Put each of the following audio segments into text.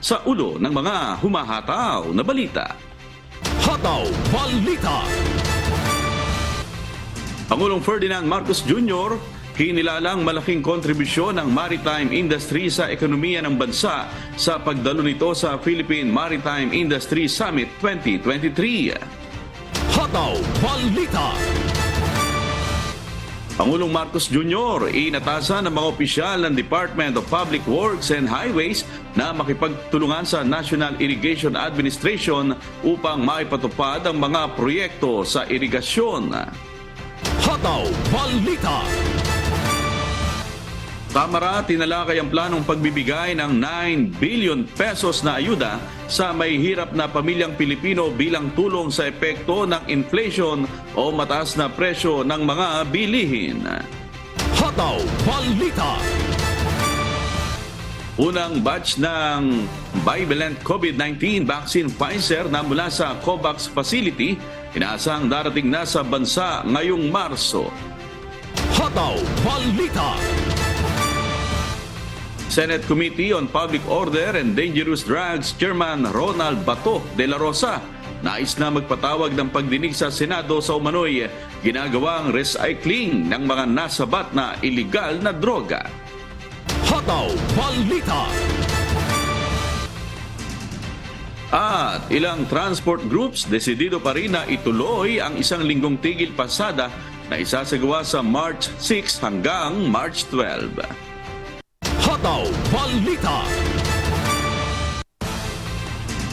sa ulo ng mga humahataw na balita. Hataw Balita. Pangulong Ferdinand Marcos Jr. kinilalang malaking kontribusyon ng maritime industry sa ekonomiya ng bansa sa pagdalo nito sa Philippine Maritime Industry Summit 2023. Hataw Balita. Pangulong Marcos Jr. inatasan ng mga opisyal ng Department of Public Works and Highways na makipagtulungan sa National Irrigation Administration upang maipatupad ang mga proyekto sa irigasyon. Hataw Balita. Kamara tinalakay ang planong pagbibigay ng 9 billion pesos na ayuda sa may hirap na pamilyang Pilipino bilang tulong sa epekto ng inflation o mataas na presyo ng mga bilihin. Hataw Balita. Unang batch ng bivalent COVID-19 vaccine Pfizer na mula sa COVAX facility, inaasang darating na sa bansa ngayong Marso. Hataw Balita. Senate Committee on Public Order and Dangerous Drugs Chairman Ronald Bato de la Rosa nais na magpatawag ng pagdinig sa Senado sa umano'y ginagawang recycling ng mga nasabat na iligal na droga. Hataw Balita. At ilang transport groups desidido pa rin na ituloy ang isang linggong tigil pasada na isasagawa sa March 6 hanggang March 12. Hataw Balita.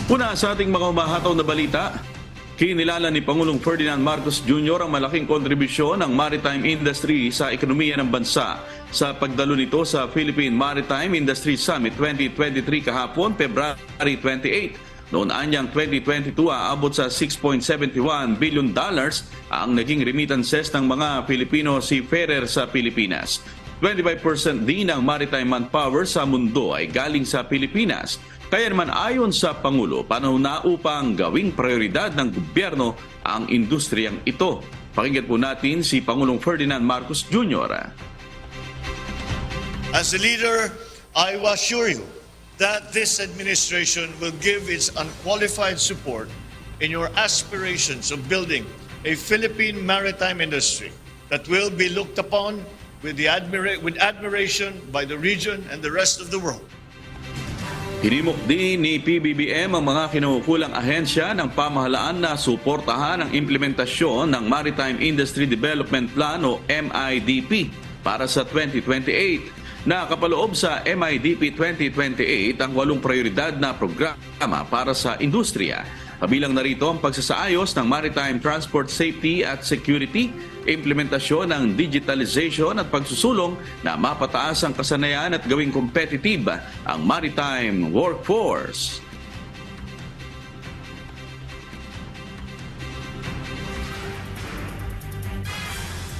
Una sa ating mga humahataw na balita, kinilala ni Pangulong Ferdinand Marcos Jr. ang malaking kontribusyon ng maritime industry sa ekonomiya ng bansa sa pagdalo nito sa Philippine Maritime Industry Summit 2023 kahapon, February 28. Noon anyang 2022 aabot sa $6.71 billion ang naging remittances ng mga Filipino seafarer sa Pilipinas. 25% din ng maritime manpower sa mundo ay galing sa Pilipinas. Kaya naman ayon sa Pangulo, panahon na upang gawing prioridad ng gobyerno ang industriyang ito. Pakinggan po natin si Pangulong Ferdinand Marcos Jr. As a leader, I assure you that this administration will give its unqualified support in your aspirations of building a Philippine maritime industry that will be looked upon with admiration by the region and the rest of the world. Hinimok din ni PBBM ang mga kinukulang ahensya ng pamahalaan na suportahan ang implementasyon ng Maritime Industry Development Plan o MIDP para sa 2028. Nakapaloob sa MIDP 2028 ang 8 prioridad na programa para sa industriya. Kabilang narito ang pagsasaayos ng maritime transport safety at security, implementasyon ng digitalization at pagsusulong na mapataas ang kasanayan at gawing competitive ang maritime workforce.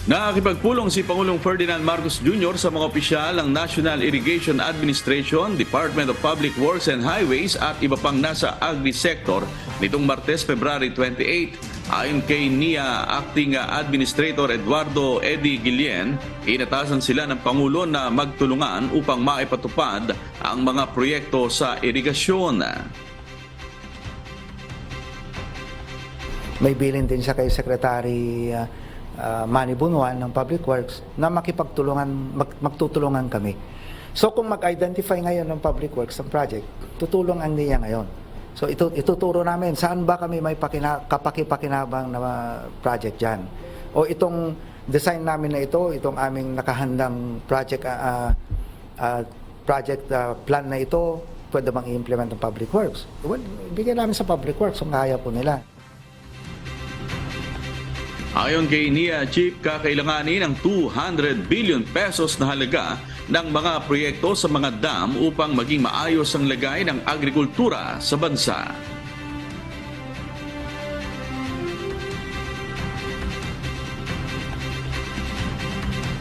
Nakakipagpulong si Pangulong Ferdinand Marcos Jr. sa mga opisyal ng National Irrigation Administration, Department of Public Works and Highways at iba pang nasa agri-sector nitong Martes, February 28. Ayon kay NIA Acting Administrator Eduardo Eddie Guillen, inatasan sila ng Pangulo na magtulungan upang maipatupad ang mga proyekto sa irigasyon. May bilin din siya kay Secretary Manny Bunuan ng Public Works na magtutulungan kami. So kung mag-identify ngayon ng Public Works ng project, tutulong ang niya ngayon. So ituturo namin saan ba kami may kapakipakinabang na project dyan. O itong design namin na ito, itong aming nakahandang project plan na ito, pwede bang i-implement ng Public Works? Well, bigyan namin sa Public Works kung kaya po nila. Ayon kay NIA Chief, kakailanganin ng 200 billion pesos na halaga ng mga proyekto sa mga dam upang maging maayos ang lagay ng agrikultura sa bansa.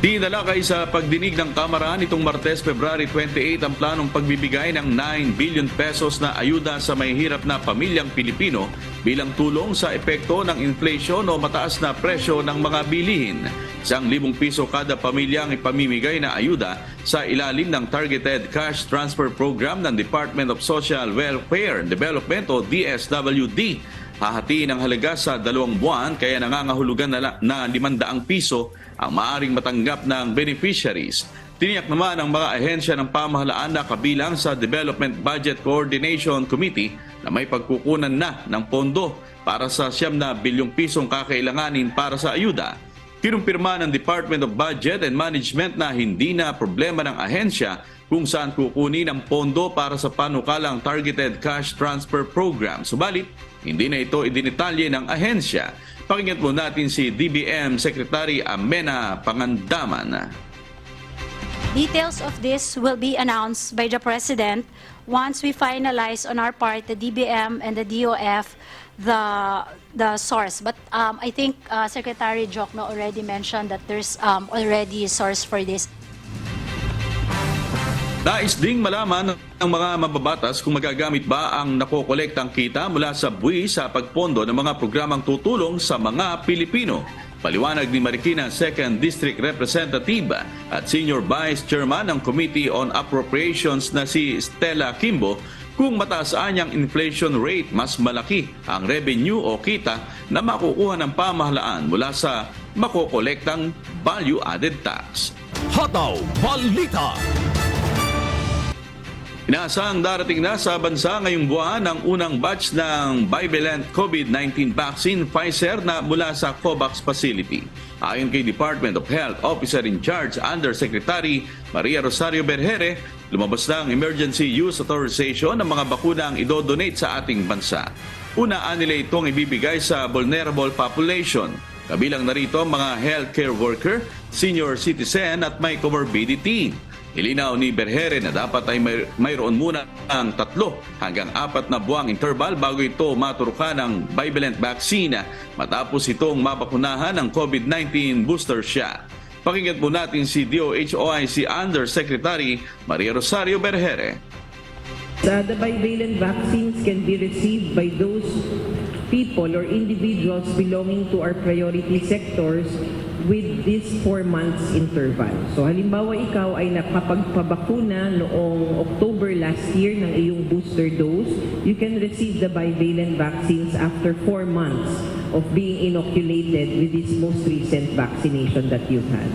Dinalakay sa pagdinig ng Kamara nitong Martes, February 28 ang planong pagbibigay ng 9 billion pesos na ayuda sa mahihirap na pamilyang Pilipino bilang tulong sa epekto ng inflation o mataas na presyo ng mga bilihin. 1,000 piso kada pamilya ang ipamimigay na ayuda sa ilalim ng Targeted Cash Transfer Program ng Department of Social Welfare and Development o DSWD. Hahatiin ang halaga sa 2 buwan kaya nangangahulugan na 500 piso ang maaring matanggap ng beneficiaries. Tiniyak naman ng mga ahensya ng pamahalaan na kabilang sa Development Budget Coordination Committee na may pagkukunan na ng pondo para sa 9 bilyong pisong kakailanganin para sa ayuda. Kinumpirma ng Department of Budget and Management na hindi na problema ng ahensya kung saan kukunin ang pondo para sa panukalang Targeted Cash Transfer Program. Subalit, hindi na ito idinitalye ng ahensya. Pakinggan po natin si DBM Secretary Amena Pangandaman. Details of this will be announced by the President once we finalize on our part, the DBM and the DOF, the source. But I think Secretary Jokno already mentioned that there's already a source for this. Nais ding malaman ng mga mababatas kung magagamit ba ang nakokolektang kita mula sa buwis sa pagpondo ng mga programang tutulong sa mga Pilipino. Paliwanag ni Marikina 2nd District Representative at Senior Vice Chairman ng Committee on Appropriations na si Stella Kimbo, kung mataasaan niyang inflation rate, mas malaki ang revenue o kita na makukuha ng pamahalaan mula sa makokolektang value-added tax. Hataw Balita. Inaasahang darating na sa bansa ngayong buwan ang unang batch ng bivalent COVID-19 vaccine Pfizer na mula sa COVAX facility. Ayon kay Department of Health Officer in Charge Undersecretary Maria Rosario Berhere, lumabas na ang emergency use authorization ng mga bakuna ang idodonate sa ating bansa. Unaan nila itong ibibigay sa vulnerable population. Kabilang narito ang mga healthcare worker, senior citizen at may comorbidity. Ilinaw ni Berhere na dapat ay mayroon muna ang 3 hanggang 4 na buwang interval bago ito maturukan ng bivalent vaccine matapos itong mabakunahan ng COVID-19 booster shot. Pakinggan po natin si DOH-OIC Undersecretary Maria Rosario Berhere. The bivalent vaccines can be received by those people or individuals belonging to our priority sectors with this 4 months interval. So halimbawa ikaw ay nakapagpabakuna noong October last year ng iyong booster dose, you can receive the bivalent vaccines after 4 months of being inoculated with this most recent vaccination that you've had.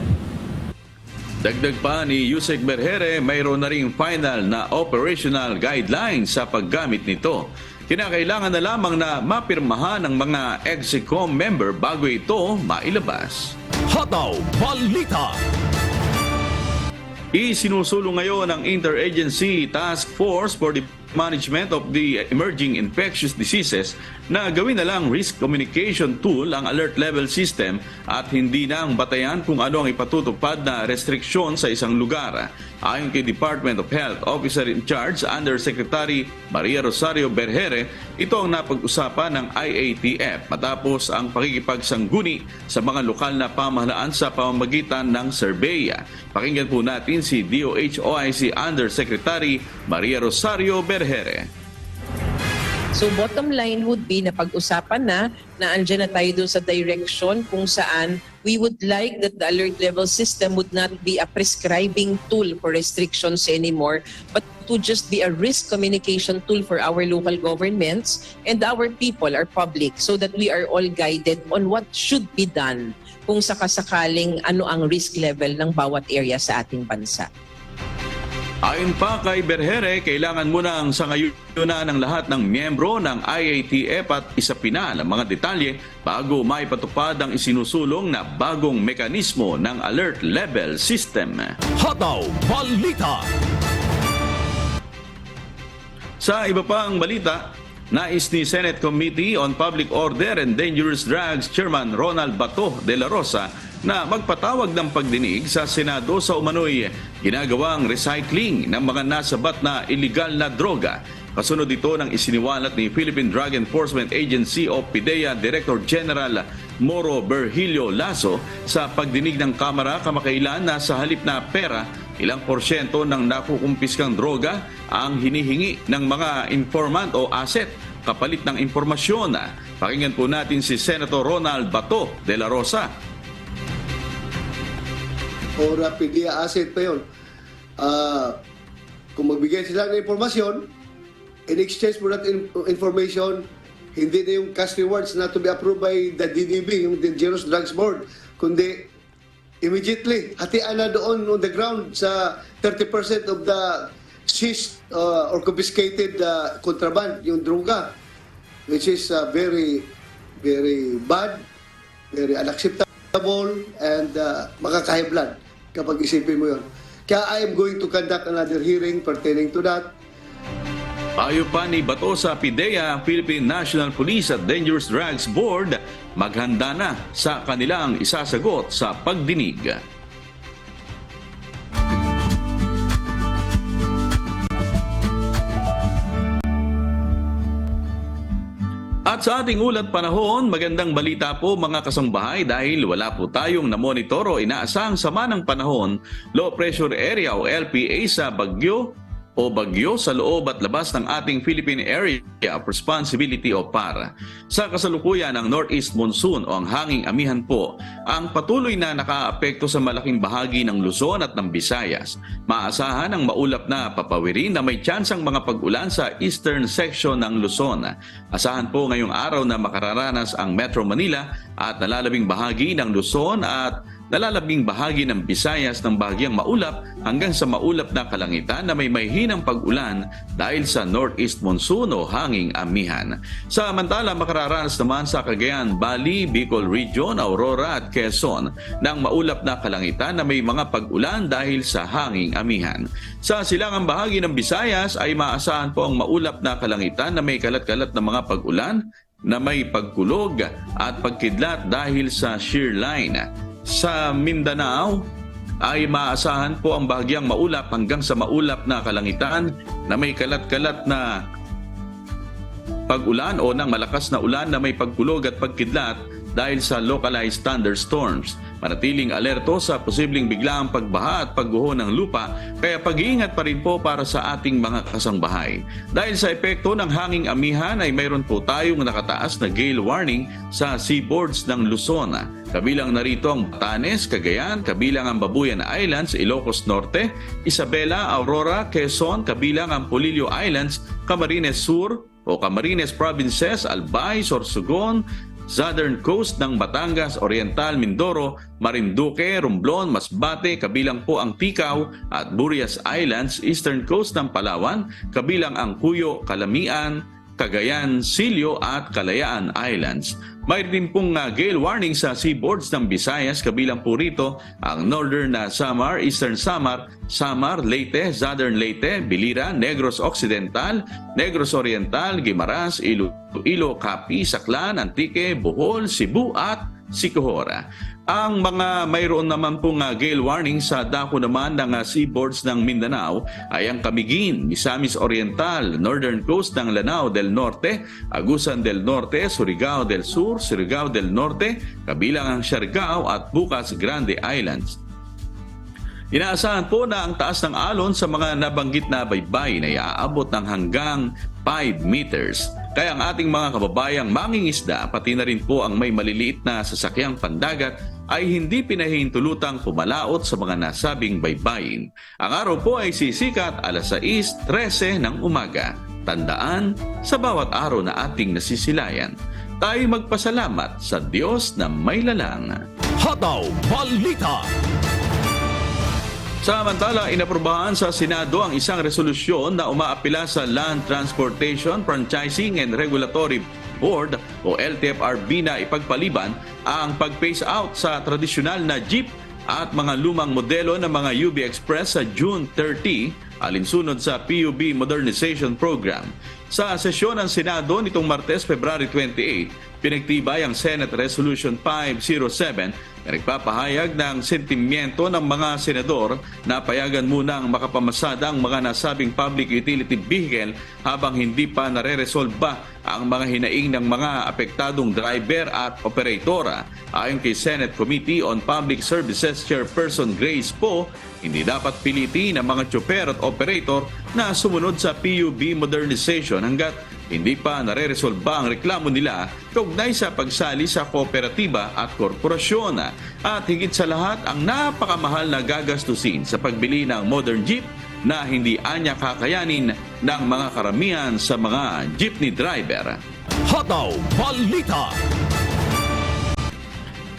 Dagdag pa ni Yusek Berhere, mayroon na ring final na operational guidelines sa paggamit nito. Kinakailangan na lamang na mapirmahan ng mga EXICOM member bago ito mailabas. Hataw Balita. Isinusulong ngayon ng Interagency Task Force for the Management of the Emerging Infectious Diseases na gawin na lang risk communication tool ang alert level system at hindi na ang batayan kung ano ang ipatutupad na restriksyon sa isang lugar. Ayon kay Department of Health Officer in Charge Undersecretary Maria Rosario Berhere, ito ang napag-usapan ng IATF matapos ang pakikipagsangguni sa mga lokal na pamahalaan sa pamamagitan ng survey. Pakinggan po natin si DOH-OIC Undersecretary Maria Rosario Berhere. So bottom line would be na pag-usapan na andyan na tayo doon sa direction kung saan we would like that the alert level system would not be a prescribing tool for restrictions anymore, but to just be a risk communication tool for our local governments and our people, our public, so that we are all guided on what should be done kung sakasakaling ano ang risk level ng bawat area sa ating bansa. Ayon pa kay Berhere, kailangan muna ang sangayunan ng lahat ng miyembro ng IATF at isapina ang mga detalye bago maipatupad ang isinusulong na bagong mekanismo ng alert level system. Hataw Balita. Sa iba pang balita, nais ni Senate Committee on Public Order and Dangerous Drugs Chairman Ronald Bato de la Rosa na magpatawag ng pagdinig sa Senado sa umano'y ginagawang recycling ng mga nasabat na illegal na droga. Kasunod ito ng isiniwalat ni Philippine Drug Enforcement Agency o PDEA Director General Moro Virgilio Lazo sa pagdinig ng Kamara kamakailan na sa halip na pera, ilang porsyento ng nakukumpiskang droga ang hinihingi ng mga informant o asset kapalit ng impormasyon. Pakinggan po natin si Senator Ronald Bato de la Rosa. O PDEA asset pa yun. Kung magbigay sila ng informasyon, in exchange for that information, hindi na yung cash rewards na to be approved by the DDB, yung Dangerous Drugs Board, kundi immediately, hatian na doon on the ground sa 30% of the seized or confiscated contraband, yung droga, which is very, very bad, very unacceptable, and makakahiblan kapag isipin mo yun. Kaya I am going to conduct another hearing pertaining to that. Ayon pa ni Bato sa PIDEA, Philippine National Police at Dangerous Drugs Board, maghanda na sa kanilang isasagot sa pagdinig. At sa ating ulat panahon, magandang balita po mga kasambahay dahil wala po tayong namonitor o inaasahang sama ng panahon, low pressure area o LPA sa bagyo sa loob at labas ng ating Philippine Area of Responsibility o PAR. Sa kasalukuyan ng Northeast Monsoon o ang hanging amihan po, ang patuloy na nakaapekto sa malaking bahagi ng Luzon at ng Visayas. Maasahan ang maulap na papawirin na may tsansang mga pag-ulan sa eastern section ng Luzon. Asahan po ngayong araw na makararanas ang Metro Manila at nalalabing bahagi ng Luzon at nalalabing bahagi ng Visayas ng bahagyang maulap hanggang sa maulap na kalangitan na may mahinang pag-ulan dahil sa Northeast Monsoon o hanging amihan. Samantala, makararanas naman sa Cagayan Valley, Bicol Region, Aurora at Quezon ng maulap na kalangitan na may mga pag-ulan dahil sa hanging amihan. Sa silangang bahagi ng Visayas ay maasahan po ang maulap na kalangitan na may kalat-kalat na mga pag-ulan na may pagkulog at pagkidlat dahil sa shear line. Sa Mindanao ay maasahan po ang bahagyang maulap hanggang sa maulap na kalangitan na may kalat-kalat na pag-ulan o ng malakas na ulan na may pagkulog at pagkidlat dahil sa localized thunderstorms. Manatiling alerto sa posibleng biglaang pagbaha at pagguho ng lupa, kaya pag-iingat pa rin po para sa ating mga kasangbahay. Dahil sa epekto ng hanging amihan ay mayroon po tayong nakataas na gale warning sa seaboards ng Luzon. Kabilang narito ang Batanes, Cagayan, kabilang ang Babuyan Islands, Ilocos Norte, Isabela, Aurora, Quezon, kabilang ang Polillo Islands, Camarines Sur o Camarines Provinces, Albay, Sorsogon, Southern Coast ng Batangas, Oriental, Mindoro, Marinduque, Romblon, Masbate, kabilang po ang Ticao at Burias Islands, Eastern Coast ng Palawan, kabilang ang Cuyo, Calamian, Cagayan, Silio at Kalayaan Islands. May din pong gale warning sa seaboards ng Visayas, kabilang po rito ang Northern Samar, Eastern Samar, Samar, Leyte, Southern Leyte, Bilira, Negros Occidental, Negros Oriental, Guimaras, Iloilo, Capi, Saclan, Antique, Bohol, Cebu at Siquijor. Ang mga mayroon naman pong gale warning sa dako naman ng seaboards ng Mindanao ay ang Camiguin, Misamis Oriental, Northern Coast ng Lanao del Norte, Agusan del Norte, Surigao del Sur, Surigao del Norte, kabilang ang Siargao at Bukas Grande Islands. Inaasahan po na ang taas ng alon sa mga nabanggit na baybay na iaabot ng hanggang 5 meters. Kaya ang ating mga kababayang mangingisda, pati na rin po ang may maliliit na sasakyang pandagat, ay hindi pinahihintulutang pumalaot sa mga nasabing baybayin. Ang araw po ay sisikat alas 6:13 ng umaga. Tandaan, sa bawat araw na ating nasisilayan, tayo magpasalamat sa Diyos na may lalang. Hataw Balita. Samantala, inaprubahan sa Senado ang isang resolusyon na umaapila sa Land Transportation, Franchising and Regulatory Board o LTFRB na ipagpaliban ang pag-phase out sa tradisyonal na jeep at mga lumang modelo ng mga UB Express sa June 30, alinsunod sa PUB Modernization Program. Sa sesyon ng Senado nitong Martes, February 28, pinagtibay ang Senate Resolution 507 na nagpapahayag ng sentimiento ng mga senador na payagan munang makapamasada ang mga nasabing public utility vehicle habang hindi pa nare-resolve ba ang mga hinaing ng mga apektadong driver at operator. Ayon kay Senate Committee on Public Services Chairperson Grace Poe, hindi dapat pilitin ang mga tsoper at operator na sumunod sa PUB modernization hanggat hindi pa nare-resolba ang reklamo nila kaugnay sa pagsali sa kooperatiba at korporasyon. At higit sa lahat, ang napakamahal na gagastusin sa pagbili ng modern jeep na hindi anya kakayanin ng mga karamihan sa mga jeepney driver. Hataw Balita.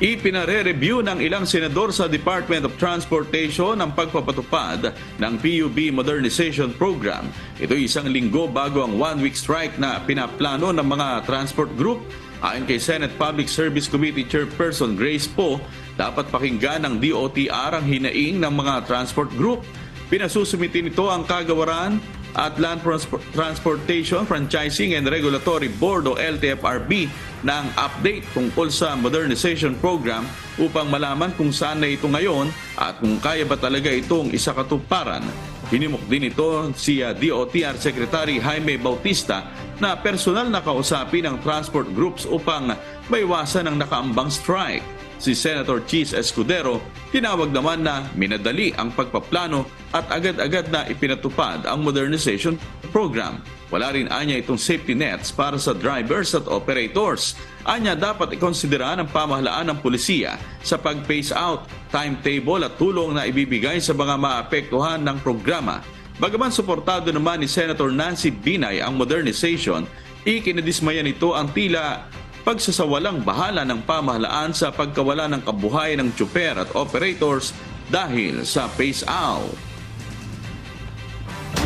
Ipinare-review ng ilang senador sa Department of Transportation ang pagpapatupad ng PUB Modernization Program. Ito isang linggo bago ang one-week strike na pinaplano ng mga transport group. Ayon kay Senate Public Service Committee Chairperson Grace Poe, dapat pakinggan ng DOTR ang hinaing ng mga transport group. Pinasusumitin nito ang Kagawaran at Land Transportation, Franchising and Regulatory Board o LTFRB ng update tungkol sa modernization program upang malaman kung saan na ito ngayon at kung kaya ba talaga itong isakatuparan. Hinimok din ito si DOTR Secretary Jaime Bautista na personal na kausapin ng transport groups upang maiwasan ang nakaambang strike. Si Senator Chis Escudero, tinawag naman na minadali ang pagpaplano at agad-agad na ipinatupad ang modernization program. Wala rin anya itong safety nets para sa drivers at operators. Anya dapat ikonsidera ng pamahalaan ng pulisya sa pag-phase out, timetable at tulong na ibibigay sa mga maapektuhan ng programa. Bagaman suportado naman ni Senator Nancy Binay ang modernization, ikinadismaya nito ang tila pagsasawalang bahala ng pamahalaan sa pagkawala ng kabuhayan ng tsuper at operators dahil sa phase out.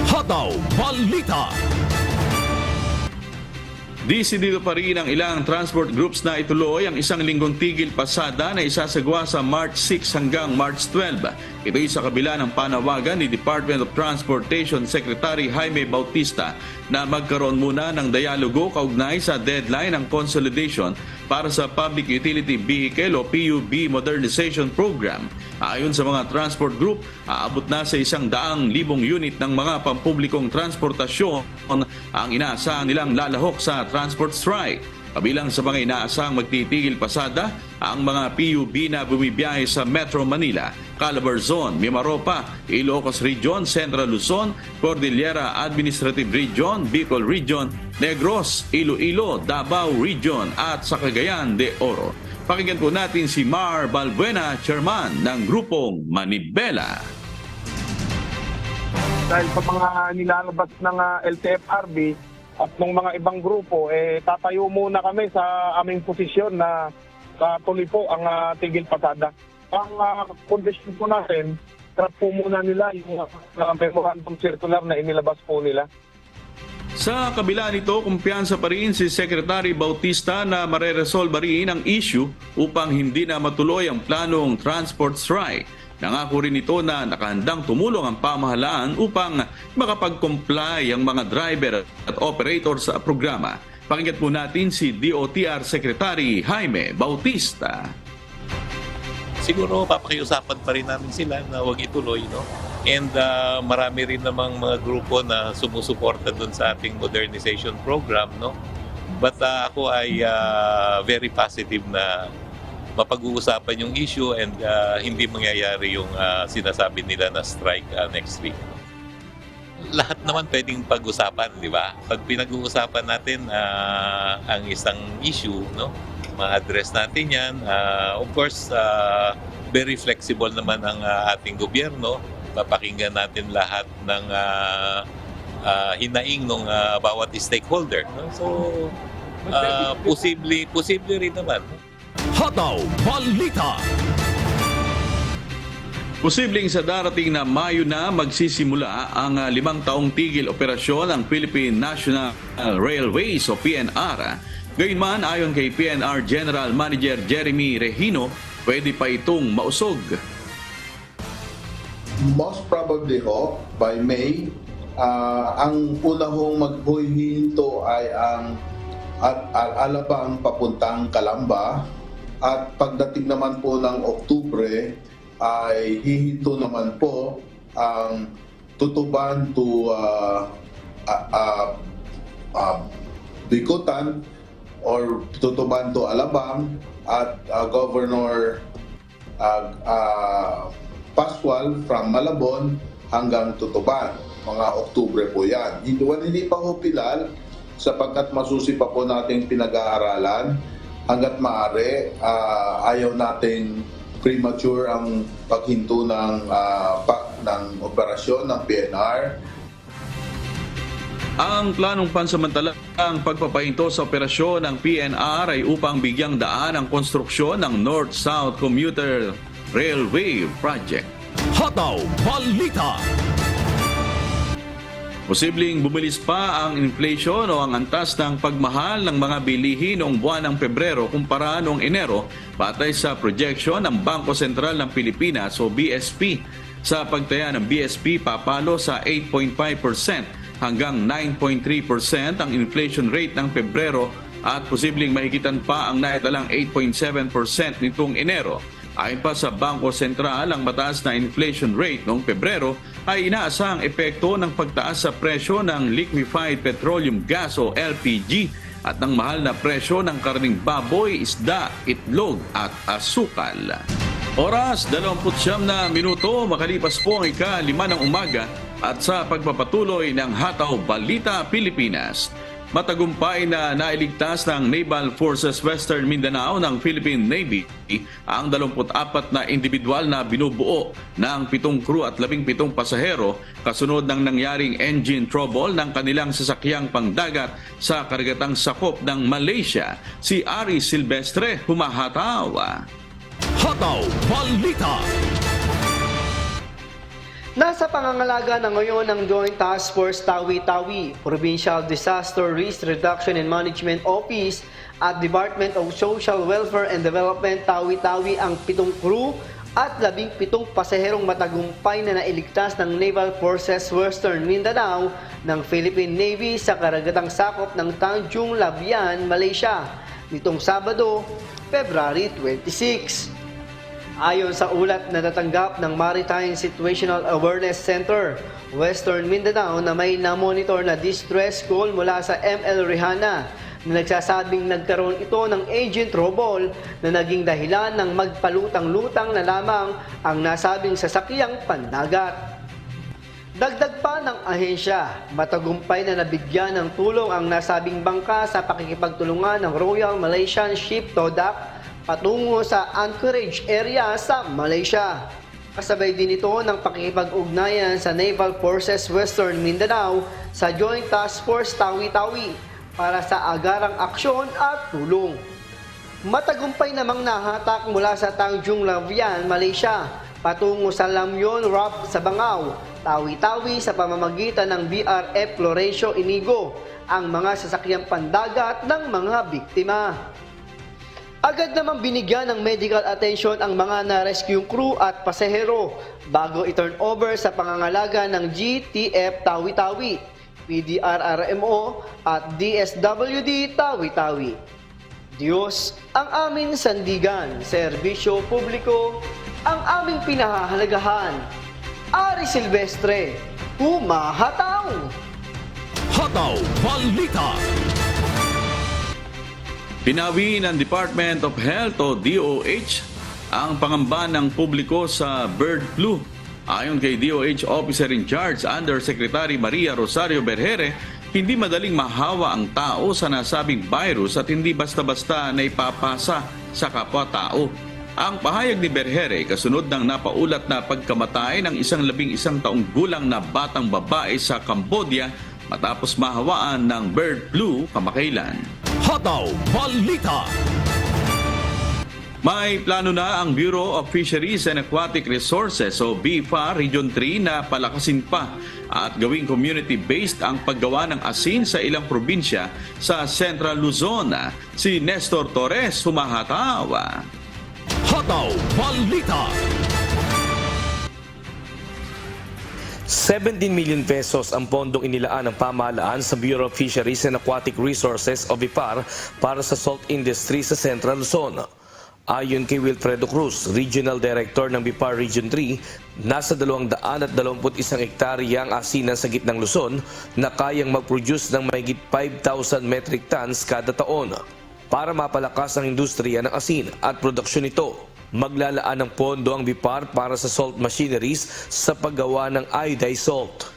Hataw Balita. Desidido pa rin ang ilang transport groups na ituloy ang isang linggong tigil pasada na isasagawa sa March 6 hanggang March 12. Ito'y sa kabila ng panawagan ni Department of Transportation Secretary Jaime Bautista na magkaroon muna ng dialogo kaugnay sa deadline ng consolidation para sa Public Utility Vehicle o PUV Modernization Program. Ayon sa mga transport group, aabot na sa 100,000 unit ng mga pampublikong transportasyon ang inaasahan nilang lalahok sa transport strike. Kabilang sa mga inaasahang magtitigil pasada ang mga PUV na bumibiyahe sa Metro Manila, Calabarzon, Mimaropa, Ilocos Region, Central Luzon, Cordillera Administrative Region, Bicol Region, Negros, Iloilo, Davao Region at sa Cagayan de Oro. Pakinggan po natin si Mar Balbuena, chairman ng grupong Manibela. Dahil sa mga nilalabas ng LTFRB at ng mga ibang grupo, tatayo muna kami sa aming posisyon na tuloy po ang tigil pasada. Ang condition po natin, trap po muna nila yung memorandum circular na inilabas po nila. Sa kabila nito, kumpiyansa pa rin si Secretary Bautista na mareresolba rin ang issue upang hindi na matuloy ang planong transport strike. Nangako rin ito na nakahandang tumulong ang pamahalaan upang makapag-comply ang mga driver at operator sa programa. Pakinggan po natin si DOTR Secretary Jaime Bautista. Siguro papakiusapan pa rin namin sila na huwag ituloy, no? And marami rin namang mga grupo na sumusuporta doon sa ating modernization program, no? But ako ay very positive na mapag-uusapan yung issue and hindi mangyayari yung sinasabi nila na strike next week. Lahat naman pwedeng pag-usapan, di ba? Pag pinag-uusapan natin ang isang issue, no? Ma-address natin yan. Of course, very flexible naman ang ating gobyerno. Papakinggan natin lahat ng hinaing ng bawat stakeholder. No? So, posible rin naman. Hataw Balita. Posibleng sa darating na Mayo na magsisimula ang 5 taong tigil operasyon ng Philippine National Railways o PNR. Gayunman, ayon kay PNR General Manager Jeremy Regino, pwede pa itong mausog. Most probably ho, by May, ang una hong maghuhinto ay ang Alabang papuntang Calamba at pagdating naman po ng Oktubre ay hihinto naman po ang Tutuban to Bikutan or Tutuban to Alabang at Governor Pascual from Malabon hanggang Tutuban. Mga Oktubre po yan. Hindi pa ho pilal sapagkat masusi pa po nating pinag-aaralan. Hanggat maaari, ayaw nating premature ang paghinto ng operasyon ng PNR. Ang planong pansamantalang pagpapahinto sa operasyon ng PNR ay upang bigyang daan ang konstruksyon ng North-South Commuter Railway Project. Hataw Balita. Posibleng bumilis pa ang inflation o ang antas ng pagmahal ng mga bilihin noong buwan ng Pebrero kumpara noong Enero batay sa projection ng Bangko Sentral ng Pilipinas o BSP. Sa pagtaya ng BSP, papalo sa 8.5% hanggang 9.3% ang inflation rate ng Pebrero at posibleng mahigitan pa ang naitalang 8.7% nitong Enero. Ayon pa sa Bangko Sentral, ang mataas na inflation rate noong Pebrero ay inaasahang epekto ng pagtaas sa presyo ng liquefied petroleum gas o LPG at ng mahal na presyo ng karning baboy, isda, itlog at asukal. Oras, 29 na minuto, makalipas po ang ika-5 ng umaga at sa pagpapatuloy ng Hataw Balita Pilipinas. Matagumpay na nailigtas ng Naval Forces Western Mindanao ng Philippine Navy ang 24 na individual na binubuo ng 7 crew at 17 pasahero kasunod ng nangyaring engine trouble ng kanilang sasakyang pangdagat sa karagatang sakop ng Malaysia. Si Ari Silvestre humahataw. Hataw Balita. Nasa pangangalaga na ngayon ng Joint Task Force Tawi-Tawi, Provincial Disaster Risk Reduction and Management Office at Department of Social Welfare and Development Tawi-Tawi ang 7 crew at 17 pasaherong matagumpay na nailigtas ng Naval Forces Western Mindanao ng Philippine Navy sa karagatang sakop ng Tanjung Labian, Malaysia, nitong Sabado, February 26. Ayon sa ulat na natanggap ng Maritime Situational Awareness Center, Western Mindanao na may na-monitor na distress call mula sa ML Rihana na nagsasabing nagkaroon ito ng agent trouble na naging dahilan ng magpalutang-lutang na lamang ang nasabing sasakyang pandagat. Dagdag pa ng ahensya, matagumpay na nabigyan ng tulong ang nasabing bangka sa pakikipagtulungan ng Royal Malaysian Ship Todak patungo sa Anchorage area sa Malaysia. Kasabay din ito ng pakikipag-ugnayan sa Naval Forces Western Mindanao sa Joint Task Force Tawi-Tawi para sa agarang aksyon at tulong. Matagumpay namang nahatak mula sa Tanjung Labian, Malaysia patungo sa Lamyon Rock sa Bangau, Tawi-Tawi sa pamamagitan ng BRF Florencio Inigo ang mga sasakyang pandagat ng mga biktima. Agad namang binigyan ng medical attention ang mga na-rescue crew at pasahero bago i-turn over sa pangangalaga ng GTF Tawi-Tawi, PDRRMO at DSWD Tawi-Tawi. Diyos ang aming sandigan, serbisyo publiko ang aming pinahahalagahan. Ari Silvestre, humahataw! Hataw Balita. Pinawi ng Department of Health o DOH ang pangamba ng publiko sa bird flu. Ayon kay DOH Officer in Charge Undersecretary Maria Rosario Berhere, hindi madaling mahawa ang tao sa nasabing virus at hindi basta-basta na ipapasa sa kapwa-tao. Ang pahayag ni Berhere kasunod ng napaulat na pagkamatay ng isang 11 taong gulang na batang babae sa Cambodia matapos mahawaan ng bird flu kamakailan. Hataw Balita. May plano na ang Bureau of Fisheries and Aquatic Resources o BIFA Region 3 na palakasin pa at gawing community-based ang paggawa ng asin sa ilang probinsya sa Central Luzon. Si Nestor Torres humahataw. Hataw Balita. 17 million pesos ang pondong inilaan ng pamahalaan sa Bureau of Fisheries and Aquatic Resources o BIFAR para sa salt industry sa Central Luzon. Ayon kay Wilfredo Cruz, Regional Director ng BIPAR Region 3, nasa 221 hektarya ang asinan sa gitnang Luzon na kayang mag-produce ng mahigit 5,000 metric tons kada taon. Para mapalakas ang industriya ng asin at produksyon nito, maglalaan ng pondo ang BIPAR para sa salt machineries sa paggawa ng iodized salt.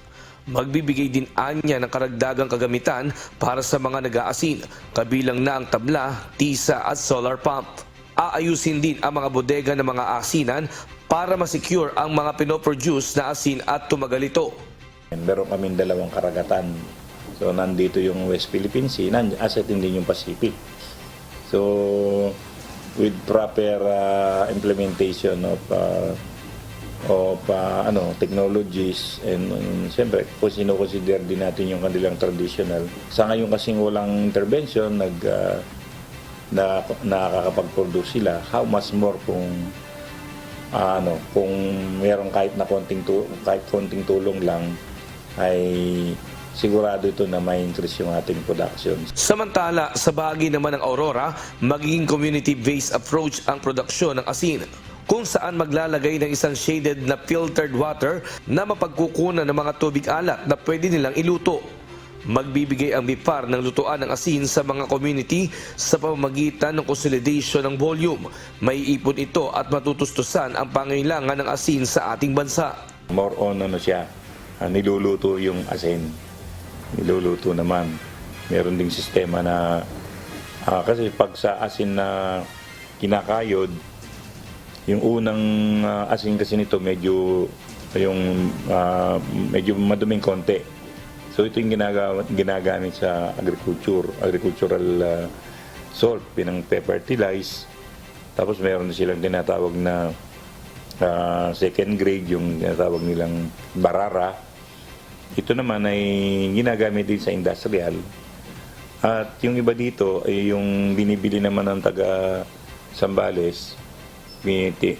Magbibigay din anya ng karagdagang kagamitan para sa mga nag-aasin, kabilang na ang tabla, tisa at solar pump. Aayusin din ang mga bodega ng mga asinan para masecure ang mga pinoproduce na asin at tumagal ito. Meron kaming dalawang karagatan. So nandito yung West Philippine Sea, asset din yung Pacific. So with proper implementation of technologies and siyempre sinukonsider din natin yung kanilang traditional. Sa ngayon kasing walang intervention, nakakapag-produce sila, how much more kung meron kahit konting tulong lang, ay sigurado ito na may increase yung ating production. Samantala, sa bahagi naman ng Aurora, magiging community-based approach ang produksyon ng asin, kung saan maglalagay ng isang shaded na filtered water na mapagkukunan ng mga tubig alat na pwede nilang iluto. Magbibigay ang BIPAR ng lutuan ng asin sa mga community sa pamamagitan ng consolidation ng volume. May ipon ito at matutustusan ang pangailangan ng asin sa ating bansa. More on niluluto yung asin. Niluluto naman. Meron ding sistema na kasi pag sa asin na kinakayod, yung unang asin kasi nito medyo maduming konti. So ito yung ginagamit sa agricultural salt, pinang-fertilize. Tapos meron silang tinatawag na second grade, yung tinatawag nilang barara. Ito naman ay ginagamit din sa industrial. At yung iba dito ay yung binibili naman ng taga Zambales,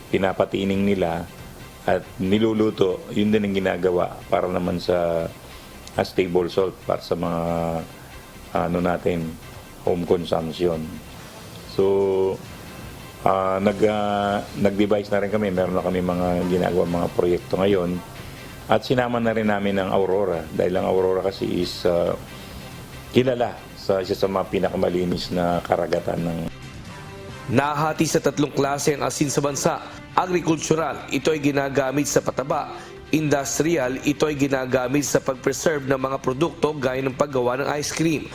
pinapatining nila at niluluto. Yun din ang ginagawa para naman sa stable salt para sa mga home consumption. So nag-devise na rin kami, meron na kami mga ginagawa mga proyekto ngayon at sinama na rin namin ang Aurora dahil ang Aurora kasi is kilala sa isa sa mga pinakamalinis na karagatan ng. Nahati sa 3 klase ang asin sa bansa. Agricultural, ito ay ginagamit sa pataba. Industrial, ito ay ginagamit sa pag-preserve ng mga produkto gaya ng paggawa ng ice cream.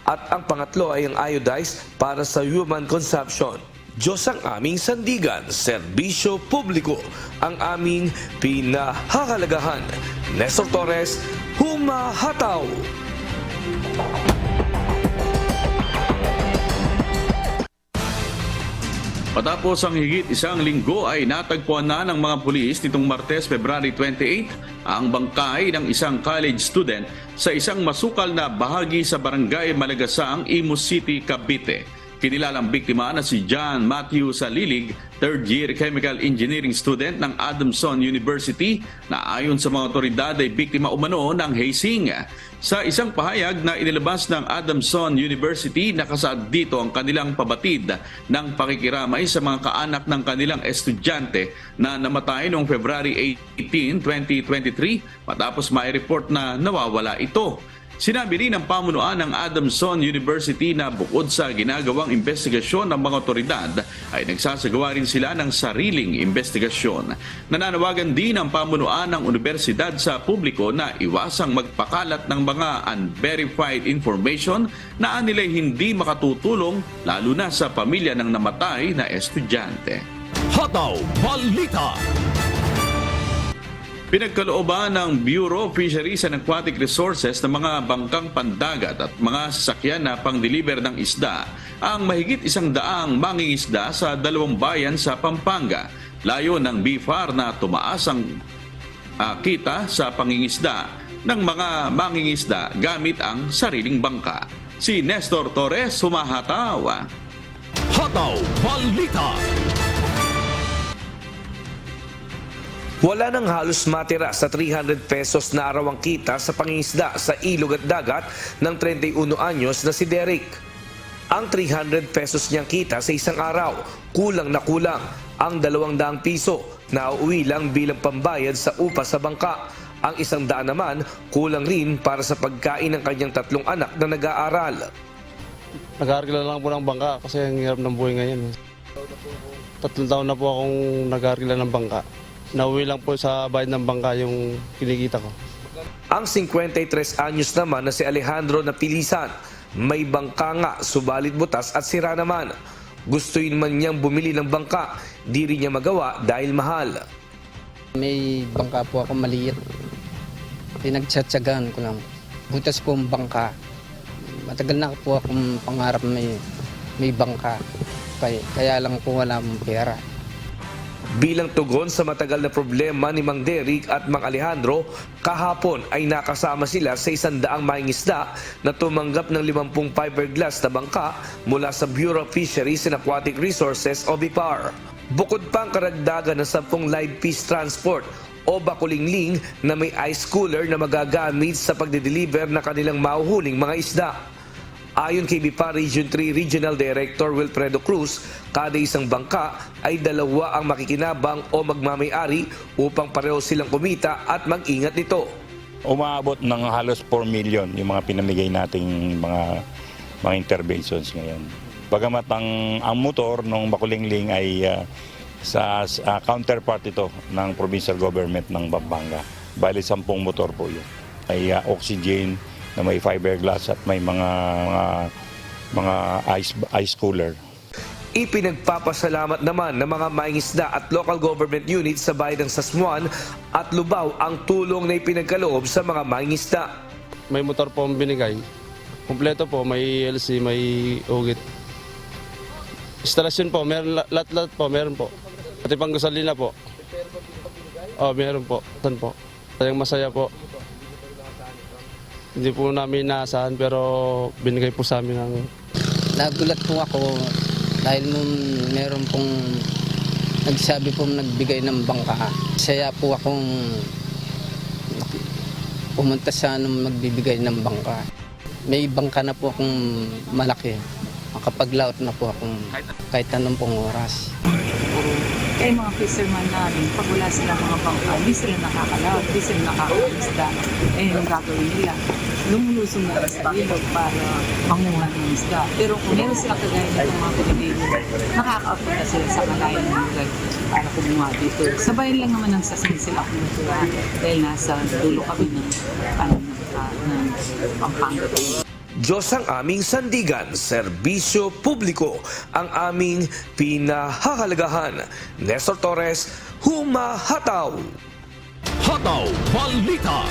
At ang pangatlo ay ang iodized para sa human consumption. Diyos ang aming sandigan, serbisyo publiko ang aming pinahahalagahan. Nestor Torres, humahataw! Matapos ang higit isang linggo ay natagpuan na ng mga pulis nitong Martes, February 28 ang bangkay ng isang college student sa isang masukal na bahagi sa barangay Malagasang, Imus City, Cavite. Kinilalang biktima na si John Matthew Salilig, third-year chemical engineering student ng Adamson University na ayon sa mga otoridad ay biktima umano ng hazing. Sa isang pahayag na inilabas ng Adamson University, nakasaad dito ang kanilang pabatid ng pakikiramay sa mga kaanak ng kanilang estudyante na namatay noong February 18, 2023 matapos mai-report na nawawala ito. Sinabi rin ng pamunuan ng Adamson University na bukod sa ginagawang investigasyon ng mga otoridad, ay nagsasagawa rin sila ng sariling investigasyon. Nananawagan din ang pamunuan ng universidad sa publiko na iwasang magpakalat ng mga unverified information na anilay hindi makatutulong lalo na sa pamilya ng namatay na estudyante. Hataw Balita. Pinagkalooban ng Bureau of Fisheries and Aquatic Resources ng mga bangkang pandagat at mga sasakyan na pang-deliver ng isda ang mahigit 100 mangingisda sa 2 bayan sa Pampanga. Layo ng BIFAR na tumaas ang kita sa pangingisda ng mga mangingisda gamit ang sariling bangka. Si Nestor Torres, humahataw. Hataw Balita. Wala nang halos matira sa 300 pesos na arawang kita sa pangingisda sa ilog at dagat ng 31 anyos na si Derek. ang 300 pesos niyang kita sa isang araw. Kulang na kulang ang 200 piso na uuwi lang bilang pambayad sa upa sa bangka. Ang 100 naman kulang rin para sa pagkain ng kanyang 3 anak na nag-aaral. Nag-aarkila lang po ng bangka kasi ang hirap ng buhay ngayon. 3 taon na po akong nag-aarkila ng bangka. Nauwi lang po sa bayad ng bangka yung kinikita ko. Ang 53 anyos naman na si Alejandro Napilisan, may bangka nga subalit butas at sira naman. Gusto yun man niyang bumili ng bangka, di rin niya magawa dahil mahal. May bangka po ako maliit. Pinagtsatsagaan ko lang. Butas po ang bangka. Matagal na po akong pangarap may bangka. Kaya lang po wala mong pera. Bilang tugon sa matagal na problema ni Mang Derrick at Mang Alejandro, kahapon ay nakasama sila sa 100 mangingisda na tumanggap ng 50 fiberglass na bangka mula sa Bureau of Fisheries and Aquatic Resources o BIPAR. Bukod pang karagdagan ng 10 live fish transport o bakulingling na may ice cooler na magagamit sa pagde-deliver na kanilang mahuhuling mga isda. Ayon kay BIPAR Region 3 Regional Director Wilfredo Cruz, kada isang bangka ay 2 ang makikinabang o magmamay-ari upang pareho silang kumita at mag-ingat nito. Umaabot ng halos 4 million yung mga pinamigay nating mga interventions ngayon. Bagamat ang motor ng bakulingling ay sa counterpart ito ng provincial government ng Pampanga. Bali 10 motor po yun. Ay oxygen na may fiberglass at may mga ice cooler. Ipinagpapasalamat naman ng mga mangingisda at local government units sa bayan ng Sasmuan at Lubao ang tulong na ipinagkaloob sa mga mangingisda. May motor po ang binigay. Kompleto po, may LC, may ugit. Instalasyon po, meron lahat po, meron po. Pati pang gasolina po. Meron po. Saan po? Sayang masaya po. Hindi po namin inaasahan pero binigay po sa amin ng... Nagulat po ako dahil meron pong nagsabi po nagbigay ng bangka. Saya po akong pumunta sa magbibigay ng bangka. May bangka na po akong malaki. Makapaglaot na po akong kahit anong pong oras. Kaya mga fisherman namin, pag wala silang mga bangka, hindi sila nakakalaot, hindi sila nakakaisda. Yung gagawin nila, lumulusong na sa ilog para manguha ng isda. Pero kung meron sila kagaya ng mga Pilipino, nakaka-apunta sila sa kalayan ng lugar para kumuha dito. Sabayan lang naman ang sasin sila kumuha dahil nasa dulo kami ng Pampanga. Diyos ang aming sandigan, serbisyo publiko ang aming pinahahalagahan. Nestor Torres, humahataw! Hataw Balita.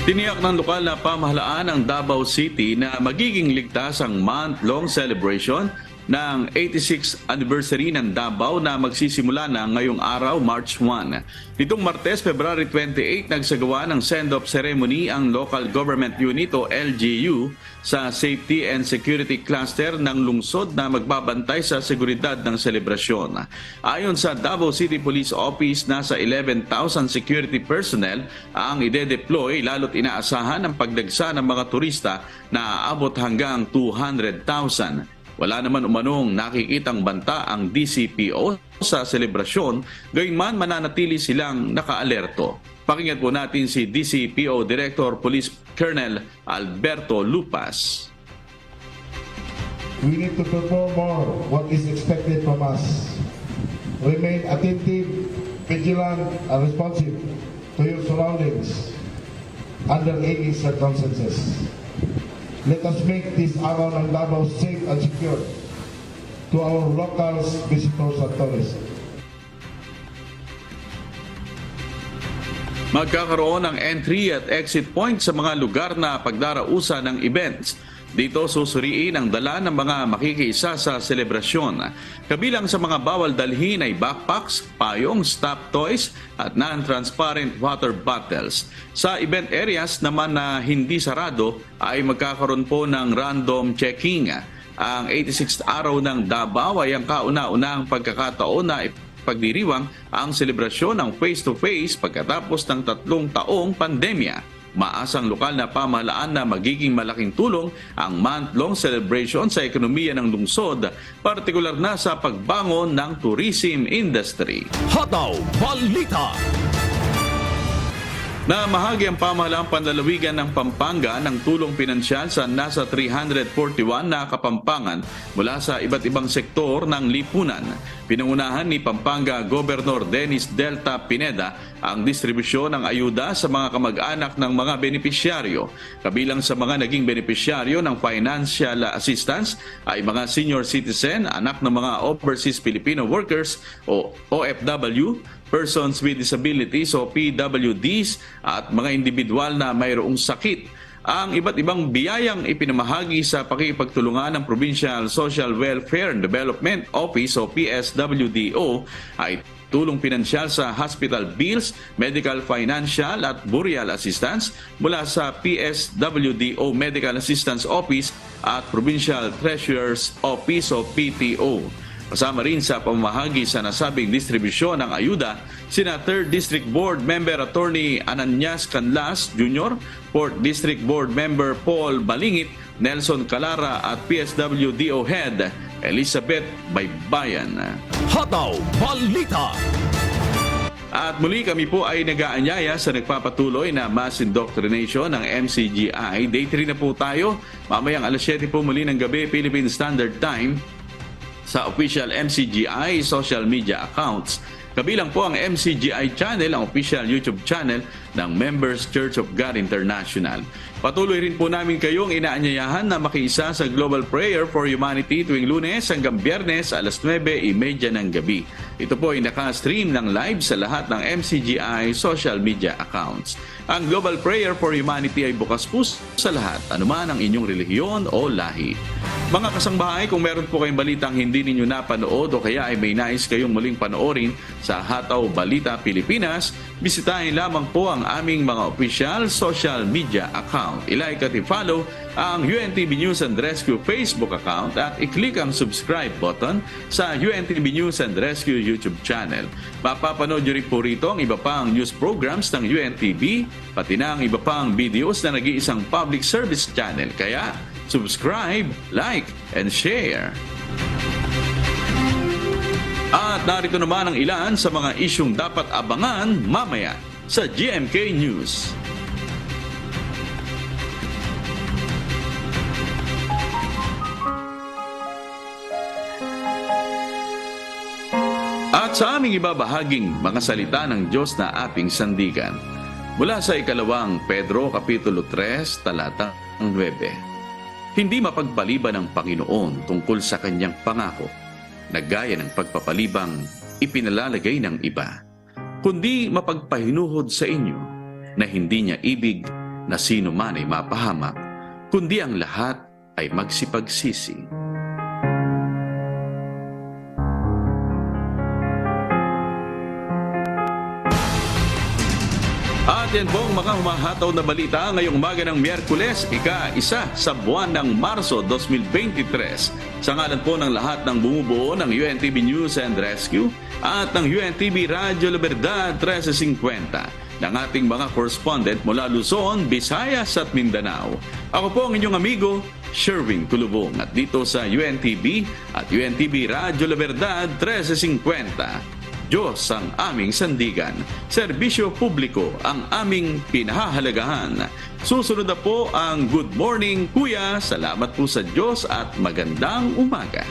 Tiniyak ng lokal na pamahalaan ng Davao City na magiging ligtas ang month-long celebration ng 86th anniversary ng Davao na magsisimula na ngayong araw, March 1. Nitong Martes, February 28, nagsagawa ng send-off ceremony ang Local Government Unit o LGU sa Safety and Security Cluster ng lungsod na magbabantay sa seguridad ng selebrasyon. Ayon sa Davao City Police Office, nasa 11,000 security personnel ang ide-deploy lalo't inaasahan ang pagdagsa ng mga turista na aabot hanggang 200,000. Wala naman umanong nakikitang banta ang DCPO sa selebrasyon, gayunman mananatili silang nakaalerto. Pakinggan po natin si DCPO Director Police Colonel Alberto Lupas. We need to perform more what is expected from us. Remain attentive, vigilant, and responsive to your surroundings under any circumstances. Let us make this araw ng Davao safe and secure to our locals, visitors, and tourists. Magkakaroon ng entry at exit point sa mga lugar na pagdarausan ng events. Dito susuriin ang dala ng mga makikiisa sa selebrasyon. Kabilang sa mga bawal dalhin ay backpacks, payong, stuffed toys at non-transparent water bottles. Sa event areas naman na hindi sarado ay magkakaroon po ng random checking. Ang 86th araw ng Davao ay ang kauna-unahang pagkakataon na pagdiriwang ang selebrasyon ng face-to-face pagkatapos ng 3 taong pandemya. maasang lokal na pamahalaan na magiging malaking tulong ang month-long celebration sa ekonomiya ng lungsod, partikular na sa pagbangon ng tourism industry. Hataw Balita. Namahagi ang pamahalaang panlalawigan ng Pampanga ng tulong pinansyal sa nasa 341 na kapampangan mula sa iba't ibang sektor ng lipunan. Pinangunahan ni Pampanga Governor Dennis Delta Pineda ang distribusyon ng ayuda sa mga kamag-anak ng mga benepisyaryo. Kabilang sa mga naging benepisyaryo ng financial assistance ay mga senior citizen, anak ng mga overseas Filipino workers o OFW, persons with disabilities o PWDs at mga individual na mayroong sakit. Ang iba't ibang biyayang ipinamahagi sa pakikipagtulungan ng Provincial Social Welfare and Development Office o PSWDO ay tulong pinansyal sa hospital bills, medical, financial at burial assistance mula sa PSWDO Medical Assistance Office at Provincial Treasurer's Office o PTO. Kasama rin sa pamahagi sa nasabing distribusyon ng ayuda, sina 3rd District Board Member Attorney Ananias Canlas Jr., 4th District Board Member Paul Balingit, Nelson Calara at PSWDO Head Elizabeth Baybayan. Hataw Balita. At muli kami po ay nag-aanyaya sa nagpapatuloy na mass indoctrination ng MCGI. Day 3 na po tayo. Mamayang alas 7 po muli ng gabi, Philippine Standard Time, sa official MCGI social media accounts. Kabilang po ang MCGI channel, ang official YouTube channel ng Members Church of God International. Patuloy rin po namin kayong inaanyayahan na makiisa sa Global Prayer for Humanity tuwing Lunes hanggang Biyernes alas 9:30 ng gabi. Ito po ay naka-stream ng live sa lahat ng MCGI social media accounts. Ang Global Prayer for Humanity ay bukas po sa lahat, anuman ang inyong relihiyon o lahi. Mga kasangbahay, kung meron po kayong balitang hindi ninyo napanood o kaya ay may nais kayong muling panoorin sa Hataw Balita Pilipinas, bisitahin lamang po ang aming mga official social media account. I-like at i-follow ang UNTV News and Rescue Facebook account at i-click ang subscribe button sa UNTV News and Rescue YouTube channel. Mapapanood nyo rin po rito ang iba pang news programs ng UNTV, pati na ang iba pang videos na nag-iisang public service channel. Kaya, subscribe, like, and share. At narito naman ang ilan sa mga isyong dapat abangan mamaya sa GMK News. At sa aming ibabahaging mga salita ng Diyos na ating sandigan, mula sa ikalawang Pedro Kapitulo 3, talata 9. Hindi mapagpaliban ng Panginoon tungkol sa kanyang pangako, na gaya ng pagpapalibang ipinalalagay ng iba, kundi mapagpahinuhod sa inyo na hindi niya ibig na sino man ay mapahamak, kundi ang lahat ay magsipagsisi. At yan po ang mga humahataw na balita ngayong umaga ng Miyerkules, ika-1 sa buwan ng Marso 2023. Sa ngalan po ng lahat ng bumubuo ng UNTV News and Rescue at ng UNTV Radyo La Verdad 1350, ng ating mga correspondent mula Luzon, Visayas at Mindanao. Ako po ang inyong amigo, Sherwin Kulubong, at dito sa UNTV at UNTV Radyo La Verdad 1350. Diyos ang aming sandigan, serbisyo publiko ang aming pinahahalagahan. Susunod na po ang Good Morning Kuya. Salamat po sa Diyos at magandang umaga.